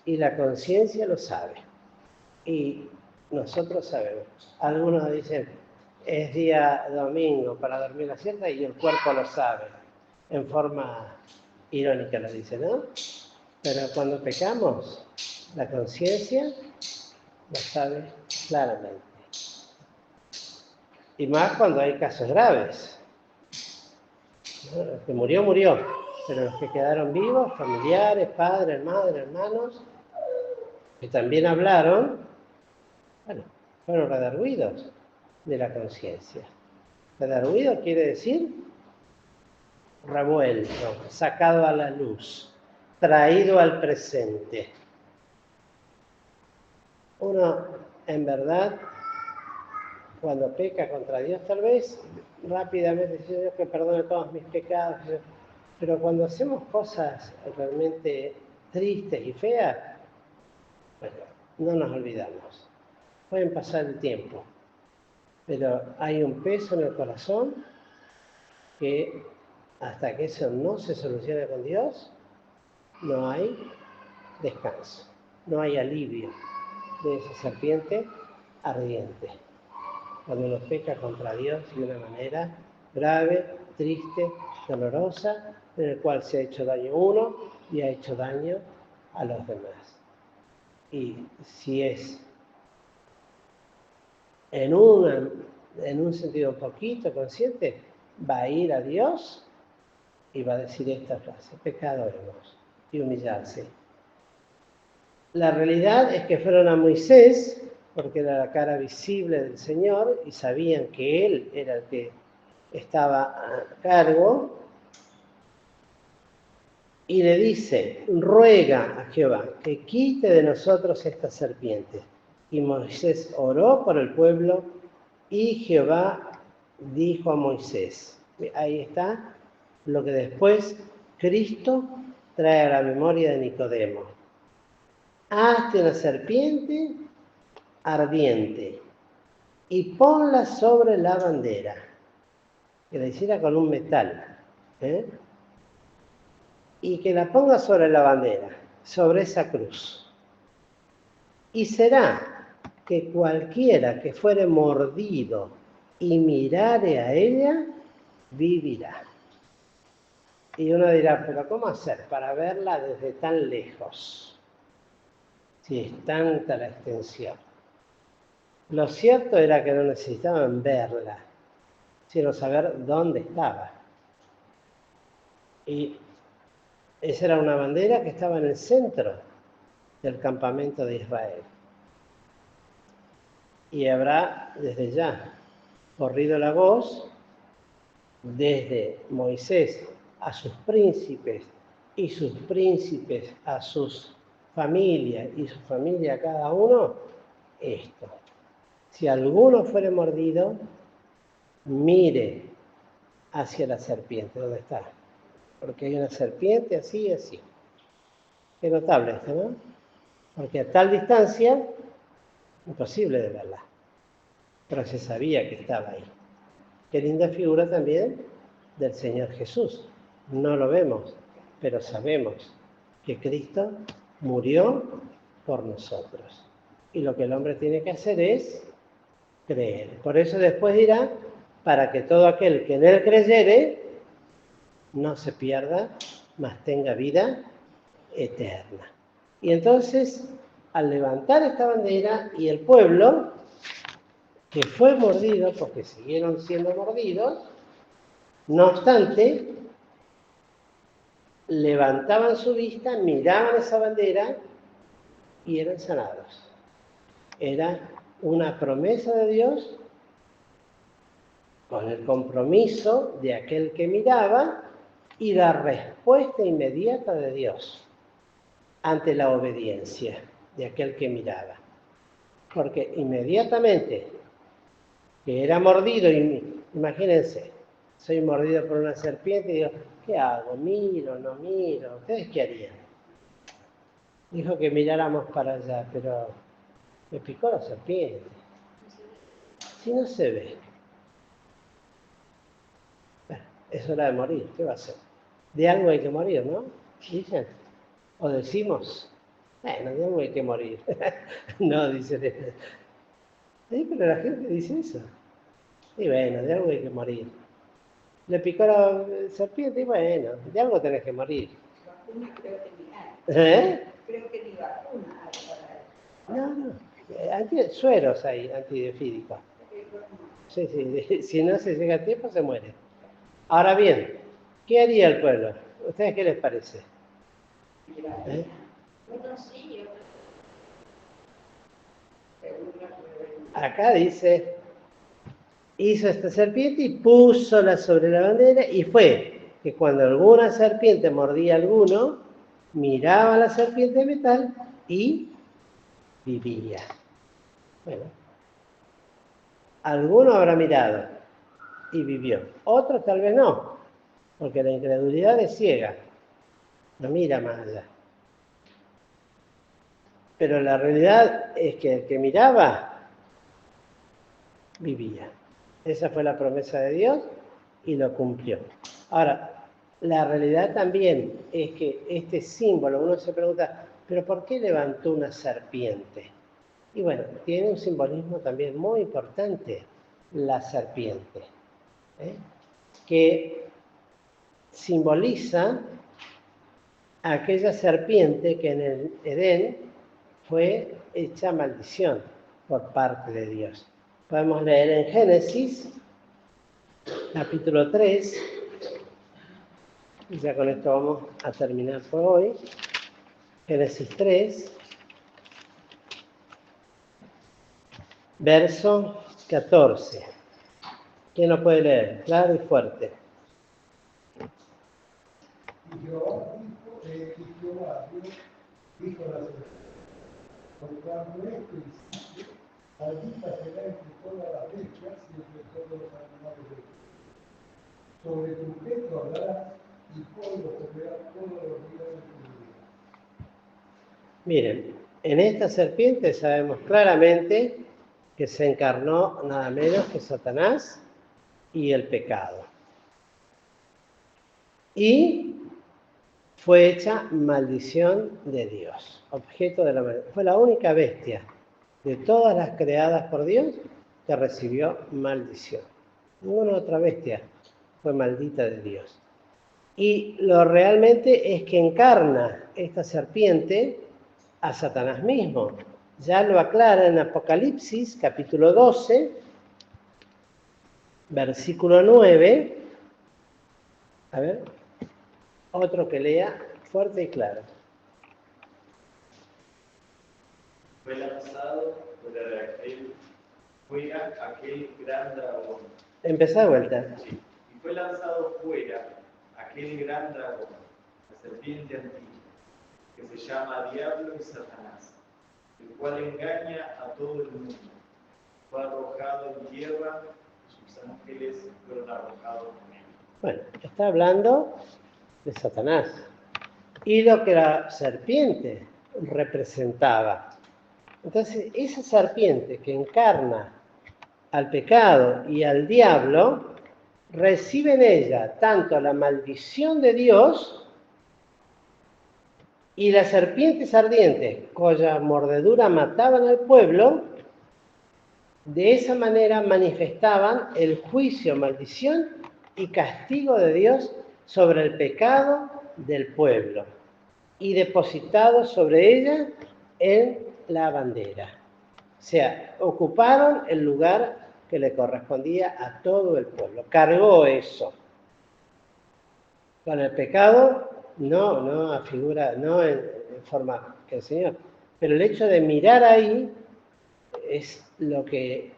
Speaker 1: y la conciencia lo sabe. Y nosotros sabemos. Algunos dicen, es día domingo para dormir la siesta y el cuerpo lo sabe. En forma irónica lo dice, ¿no? Pero cuando pecamos, la conciencia lo sabe claramente. Y más cuando hay casos graves. ¿No? El que murió, murió. Pero los que quedaron vivos, familiares, padres, madres, hermanos, que también hablaron, bueno, fueron redarguidos de la conciencia. Redarguido quiere decir revuelto, sacado a la luz, traído al presente. Uno, en verdad, cuando peca contra Dios, tal vez rápidamente dice, Dios que perdone todos mis pecados, pero cuando hacemos cosas realmente tristes y feas, bueno, no nos olvidamos. Pueden pasar el tiempo, pero hay un peso en el corazón que hasta que eso no se solucione con Dios, no hay descanso, no hay alivio de esa serpiente ardiente. Cuando uno peca contra Dios de una manera grave, triste, dolorosa, en el cual se ha hecho daño uno y ha hecho daño a los demás. Y si es en un sentido un poquito consciente, va a ir a Dios y va a decir esta frase: pecado hemos, y humillarse. La realidad es que fueron a Moisés, porque era la cara visible del Señor, y sabían que él era el que estaba a cargo, y le dice: ruega a Jehová que quite de nosotros esta serpiente. Y Moisés oró por el pueblo, y Jehová dijo a Moisés. Ahí está lo que después Cristo trae a la memoria de Nicodemo. Hazte una serpiente ardiente y ponla sobre la bandera, que la hiciera con un metal, y que la ponga sobre la bandera, sobre esa cruz. Y será que cualquiera que fuere mordido y mirare a ella, vivirá. Y uno dirá: pero ¿cómo hacer para verla desde tan lejos? Si es tanta la extensión. Lo cierto era que no necesitaban verla, sino saber dónde estaba. Y esa era una bandera que estaba en el centro del campamento de Israel. Y habrá desde ya corrido la voz desde Moisés a sus príncipes, y sus príncipes a sus familias, y su familia a cada uno, esto: si alguno fuere mordido, mire hacia la serpiente. ¿Dónde está? Porque hay una serpiente así y así. Qué notable esto, ¿no? Porque a tal distancia, imposible de verla. Pero se sabía que estaba ahí. Qué linda figura también del Señor Jesús. No lo vemos, pero sabemos que Cristo murió por nosotros. Y lo que el hombre tiene que hacer es creer. Por eso después dirá: para que todo aquel que en él creyere no se pierda, mas tenga vida eterna. Y entonces, al levantar esta bandera, y el pueblo, que fue mordido, porque siguieron siendo mordidos, no obstante, levantaban su vista, miraban esa bandera y eran sanados. Era una promesa de Dios con el compromiso de aquel que miraba y la respuesta inmediata de Dios ante la obediencia de aquel que miraba. Porque inmediatamente que era mordido, imagínense, soy mordido por una serpiente y digo: ¿qué hago? ¿Miro? ¿No miro? ¿Ustedes qué harían? Dijo que miráramos para allá, pero me picó la serpiente. Si no se ve, es hora de morir. ¿Qué va a hacer? De algo hay que morir, ¿no? Dicen. O decimos: bueno, de algo hay que morir. No, dicen. Sí, pero la gente dice eso. Y bueno, de algo hay que morir. Le picó la serpiente y bueno, de algo tenés que morir.
Speaker 5: Vacuna creo que ni hay.
Speaker 1: ¿Eh?
Speaker 5: Creo que ni vacuna hay para eso.
Speaker 1: No. Sueros hay antibiofídicos. Sí. Si no se llega a tiempo, se muere. Ahora bien, ¿qué haría el pueblo? ¿Ustedes qué les parece? ¿Eh?
Speaker 5: Uno sí y otro.
Speaker 1: Acá dice: hizo esta serpiente y púsola sobre la bandera, y fue que cuando alguna serpiente mordía a alguno, miraba a la serpiente de metal y vivía. Bueno, alguno habrá mirado y vivió, otros tal vez no, porque la incredulidad es ciega, no mira más allá. Pero la realidad es que el que miraba, vivía. Esa fue la promesa de Dios y lo cumplió. Ahora, la realidad también es que este símbolo, uno se pregunta: ¿pero por qué levantó una serpiente? Y bueno, tiene un simbolismo también muy importante, la serpiente, que simboliza a aquella serpiente que en el Edén fue hecha maldición por parte de Dios. Podemos leer en Génesis, capítulo 3, Y ya con esto vamos a terminar por hoy. Génesis 3, verso 14. ¿Quién lo puede leer? Claro y fuerte.
Speaker 4: Y Jehová Dios dijo a la serpiente: por cuanto esto hiciste, maldita será entre todas las bestias y entre todos los animales del campo. Sobre tu pecho hablarás y polvo comerás todos los días de tu vida.
Speaker 1: Miren, en esta serpiente sabemos claramente que se encarnó nada menos que Satanás y el pecado. Y fue hecha maldición de Dios, objeto de la maldición. Fue la única bestia de todas las creadas por Dios que recibió maldición. Ninguna otra bestia fue maldita de Dios. Y lo realmente es que encarna esta serpiente a Satanás mismo. Ya lo aclara en Apocalipsis, capítulo 12, versículo 9. A ver, otro que lea fuerte y claro.
Speaker 6: Fue lanzado fuera aquel gran dragón.
Speaker 1: Empezá de vuelta.
Speaker 6: Sí. Y fue lanzado fuera aquel gran dragón, la serpiente antigua, que se llama Diablo y Satanás, el cual engaña a todo el mundo. Fue arrojado en tierra y sus ángeles fueron arrojados con él.
Speaker 1: Bueno, está hablando de Satanás y lo que la serpiente representaba. Entonces, esa serpiente que encarna al pecado y al diablo, recibe en ella tanto la maldición de Dios y las serpientes ardientes, cuya mordedura mataban al pueblo, de esa manera manifestaban el juicio, maldición y castigo de Dios sobre el pecado del pueblo y depositado sobre ella en la bandera. O sea, ocuparon el lugar que le correspondía a todo el pueblo. Cargó eso. Con el pecado, no afigura, no en forma que el Señor. Pero el hecho de mirar ahí es lo que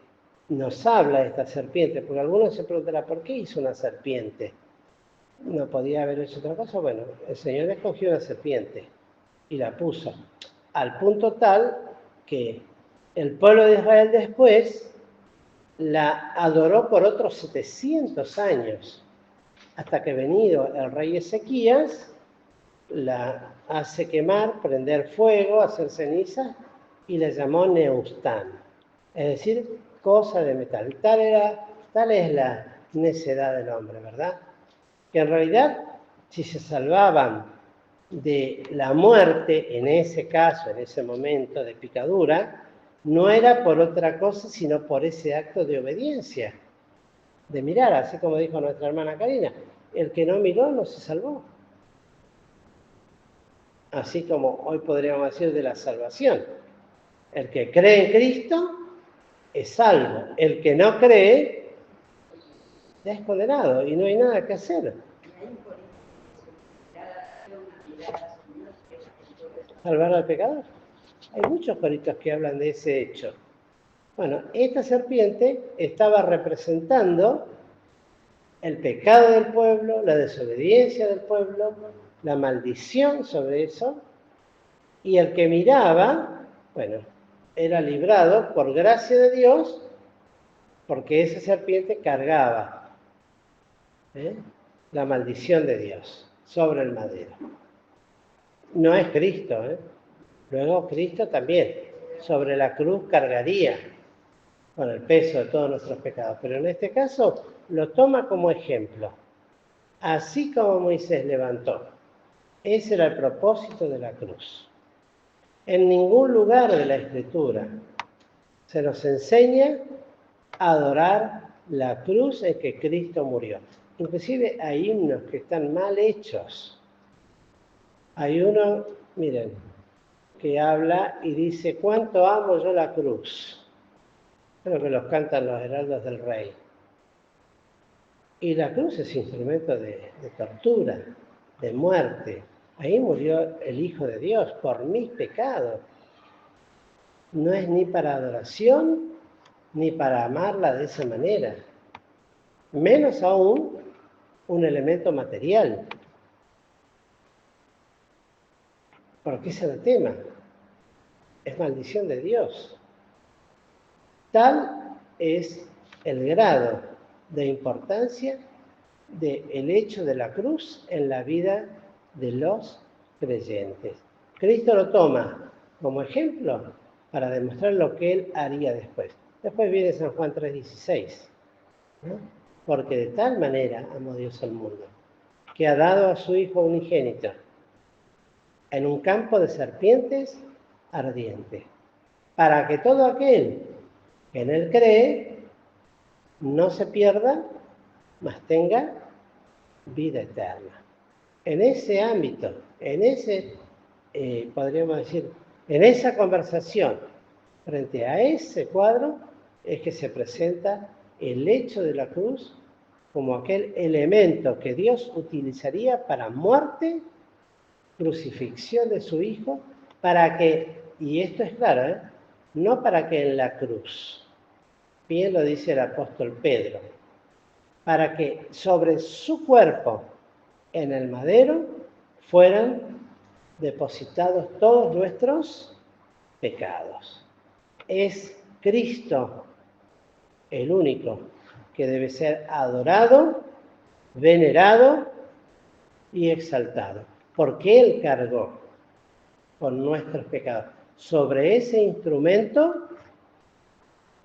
Speaker 1: nos habla esta serpiente, porque algunos se preguntarán, ¿por qué hizo una serpiente? ¿No podía haber hecho otra cosa? Bueno, el Señor escogió una serpiente y la puso, al punto tal que el pueblo de Israel después la adoró por otros 700 años, hasta que venido el rey Ezequías, la hace quemar, prender fuego, hacer cenizas, y la llamó Neustán, es decir, cosa de metal. Tal es la necedad del hombre, ¿verdad? Que en realidad, si se salvaban de la muerte, en ese caso, en ese momento de picadura, no era por otra cosa, sino por ese acto de obediencia, de mirar, así como dijo nuestra hermana Karina, el que no miró no se salvó. Así como hoy podríamos decir de la salvación. El que cree en Cristo es salvo. El que no cree ya es condenado y no hay nada que hacer. ¿Salvar al pecador? Hay muchos coritos que hablan de ese hecho. Bueno, esta serpiente estaba representando el pecado del pueblo, la desobediencia del pueblo, la maldición sobre eso, y el que miraba, bueno, era librado por gracia de Dios, porque esa serpiente cargaba la maldición de Dios sobre el madero. No es Cristo, Luego Cristo también sobre la cruz cargaría con el peso de todos nuestros pecados, pero en este caso lo toma como ejemplo. Así como Moisés levantó, ese era el propósito de la cruz. En ningún lugar de la Escritura se nos enseña a adorar la cruz en que Cristo murió. Inclusive hay himnos que están mal hechos. Hay uno, miren, que habla y dice, ¿cuánto amo yo la cruz? Creo que los cantan los heraldos del rey. Y la cruz es instrumento de tortura. de muerte. Ahí murió el Hijo de Dios por mis pecados. No es ni para adoración, ni para amarla de esa manera. Menos aún un elemento material. Porque ese es el tema. Es maldición de Dios. Tal es el grado de importancia del hecho de la cruz en la vida de los creyentes. Cristo lo toma como ejemplo para demostrar lo que Él haría después. Después viene San Juan 3:16, ¿no? Porque de tal manera amó Dios al mundo, que ha dado a su Hijo unigénito en un campo de serpientes ardiente, para que todo aquel que en Él cree no se pierda, mas tenga vida eterna. En ese ámbito, en ese, podríamos decir, en esa conversación, frente a ese cuadro, es que se presenta el hecho de la cruz como aquel elemento que Dios utilizaría para muerte, crucifixión de su Hijo, para que, y esto es claro, no para que en la cruz, bien lo dice el apóstol Pedro, para que sobre su cuerpo en el madero fueran depositados todos nuestros pecados. Es Cristo el único que debe ser adorado, venerado y exaltado, porque Él cargó con nuestros pecados sobre ese instrumento,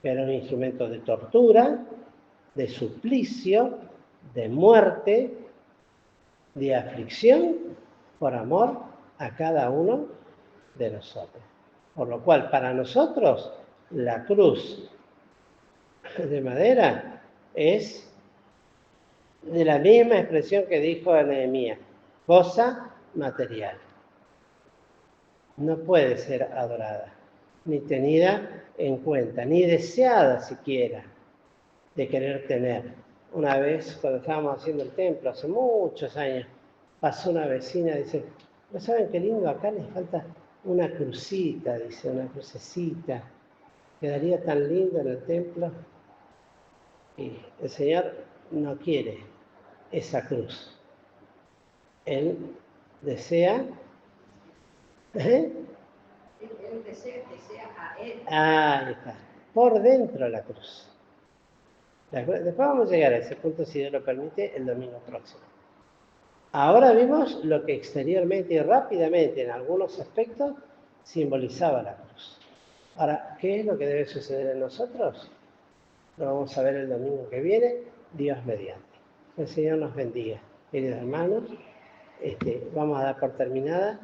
Speaker 1: que era un instrumento de tortura, de suplicio, de muerte, de aflicción, por amor a cada uno de nosotros. Por lo cual, para nosotros, la cruz de madera es de la misma expresión que dijo Nehemías, cosa material. No puede ser adorada, ni tenida en cuenta, ni deseada siquiera de querer tener. Una vez, cuando estábamos haciendo el templo, hace muchos años, pasó una vecina y dice, ¿no saben qué lindo? Acá les falta una crucita, dice, una crucecita. Quedaría tan lindo en el templo. Y el Señor no quiere esa cruz. Él desea...
Speaker 5: Él desea a Él.
Speaker 1: Ahí está. Por dentro la cruz. Después vamos a llegar a ese punto, si Dios lo permite, el domingo próximo. Ahora vimos lo que exteriormente y rápidamente, en algunos aspectos, simbolizaba la cruz. Ahora, ¿qué es lo que debe suceder en nosotros? Lo vamos a ver el domingo que viene, Dios mediante. El Señor nos bendiga. Queridos hermanos, vamos a dar por terminada